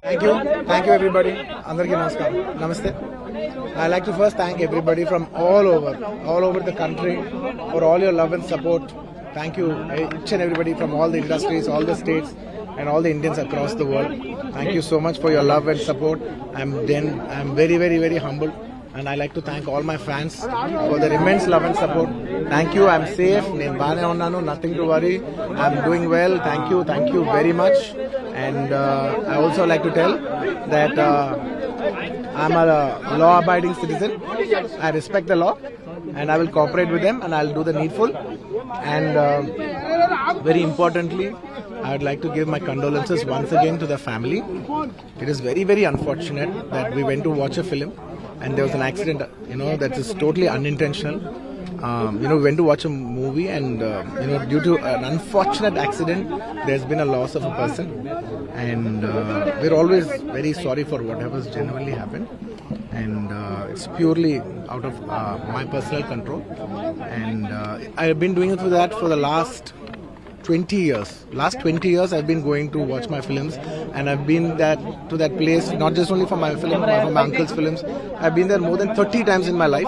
Thank you everybody. Andarki namaskar. Namaste. I like to first thank everybody from all over the country for all your love and support. Thank you each and everybody from all the industries, all the states, and all the Indians across the world. Thank you so much for your love and support. I'm very humbled, and I like to thank all my fans for their immense love and support. Thank you. I'm safe. Nenu baane unnanu. Nothing to worry. I'm doing well. Thank you very much. And I also like to tell that I'm a law-abiding citizen. I respect the law, and I will cooperate with them, and I'll do the needful. And very importantly, I would like to give my condolences once again to the family. It is very unfortunate that we went to watch a film and there was an accident, that is totally unintentional. We went to watch a movie and, due to an unfortunate accident, there's been a loss of a person. And we're always very sorry for whatever's genuinely happened. And it's purely out of my personal control. And I've been doing it for the last 20 years. Last 20 years I've been going to watch my films, and I've been to that place not just only for my film, but for my uncle's films. I've been there more than 30 times in my life.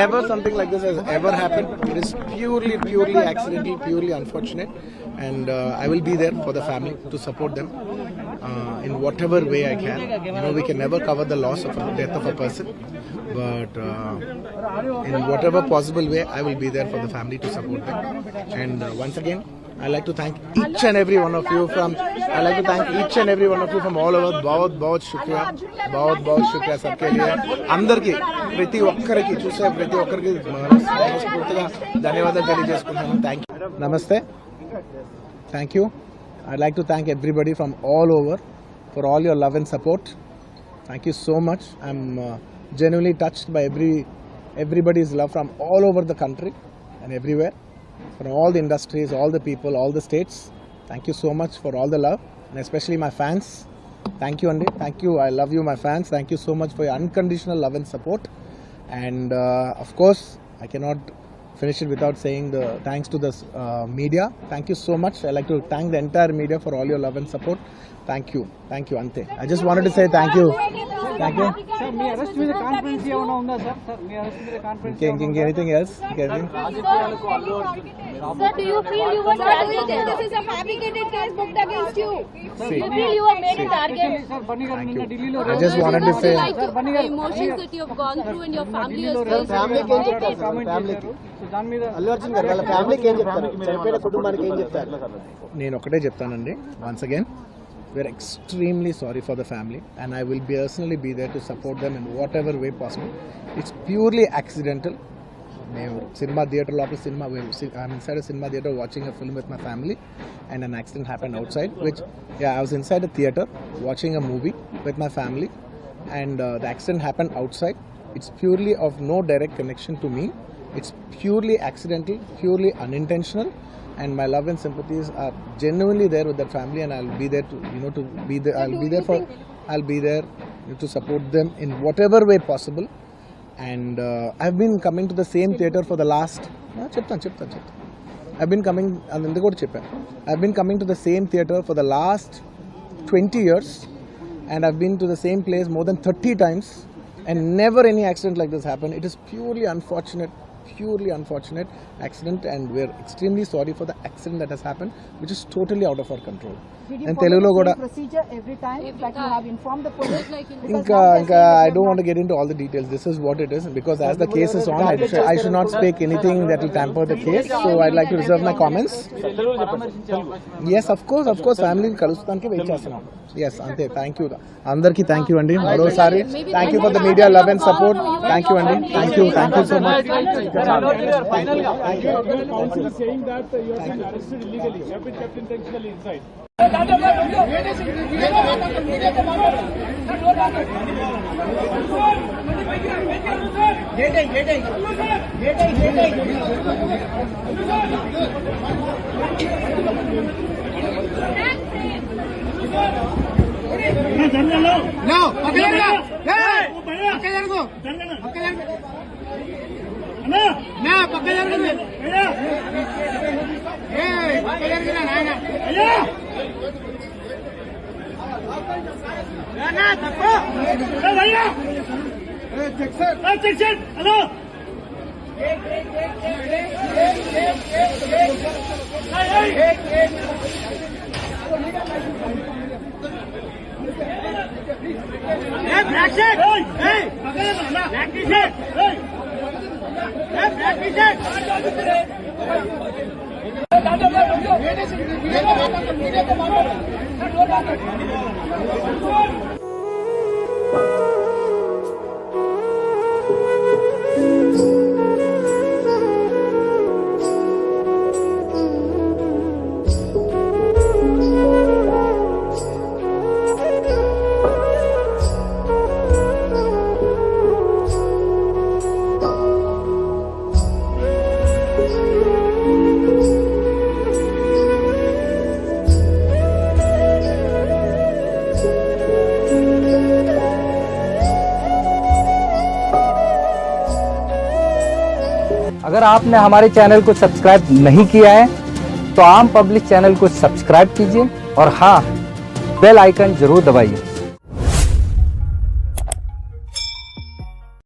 Never something like this has ever happened. It is purely accidental, purely unfortunate, and I will be there for the family to support them in whatever way I can. We can never cover the loss of death of a person, but in whatever possible way I will be there for the family to support them. And once again, I like to thank each and every one of you from all over. बहुत शुक्रिया सबके लिए. अंदर की प्रति ఒక్కరికి చూసే ప్రతి ఒక్కరికి మనస్ఫూర్తిగా ధన్యవాదాలు తెలియజేసుకుంటున్నాను. Thank you. నమస్తే. Thank you. I'd like to thank everybody from all over for all your love and support. Thank you so much. I'm genuinely touched by everybody's love from all over the country and everywhere, from all the industries, all the people, all the states. Thank you so much for all the love, and especially my fans. Thank you, Andy. Thank you. I love you, my fans. Thank you so much for your unconditional love and support. And of course, I cannot finish it without saying the thanks to the media. Thank you so much. I like to thank the entire media for all your love and support. Thank you, Ante. I just wanted to say thank you. Sir, me arrest with the conference ఏమైనా ఉందా sir? Me arrest with the conference. Anything else? Sir, do you feel you were targeted? This is a fabricated case booked against you. Do you feel you were made a target? Sir, Bunny garu ninna Delhi lo I just wanted to say The emotions that you have gone through and your family has faced. దాని మీద అల్లు అర్జున్ గారు వాళ్ళ ఫ్యామిలీకి ఏం చెప్తారు? చనిపోయిన కుటుంబానికి ఏం చెప్తారు? నేను ఒకటే చెప్తానండి. Once again, we're extremely sorry for the family, and I will personally be there to support them in whatever way possible. It's purely accidental. I'm inside a cinema theater watching a film with my family, and an accident happened outside. I was inside a theater watching a movie with my family, and the accident happened outside. It's purely of no direct connection to me. It's purely accidental, purely unintentional. And my love and sympathies are genuinely there with that family, and I'll be there I'll be there to support them in whatever way possible. And I've been coming to the same theater for the last I've been coming to the same theater for the last 20 years, and I've been to the same place more than 30 times, and never any accident like this happened. It is purely unfortunate accident, and we're extremely sorry for the accident that has happened, which is totally out of our control. Did you follow the same procedure every time? Like you have informed the police? I don't want to get into all the details. This is what it is, because as the case is on, I should not speak anything that will tamper the case. So I'd like to reserve my comments. Yes, of course, family kalustaniki wait chestunam. Yes, ante. Thank you. Andarki thank you andi. Marosari thank you for the media love and support. Thank you andi. Thank you so much. Finally, counsel is saying that you have been arrested illegally. You have been kept intentionally inside. అయ్యా अगर आपने हमारे channel को subscribe नहीं किया है तो आम पब्लिक चैनल को सब्सक्राइब कीजिए और हाँ, बेल आइकन जरूर दबाइए।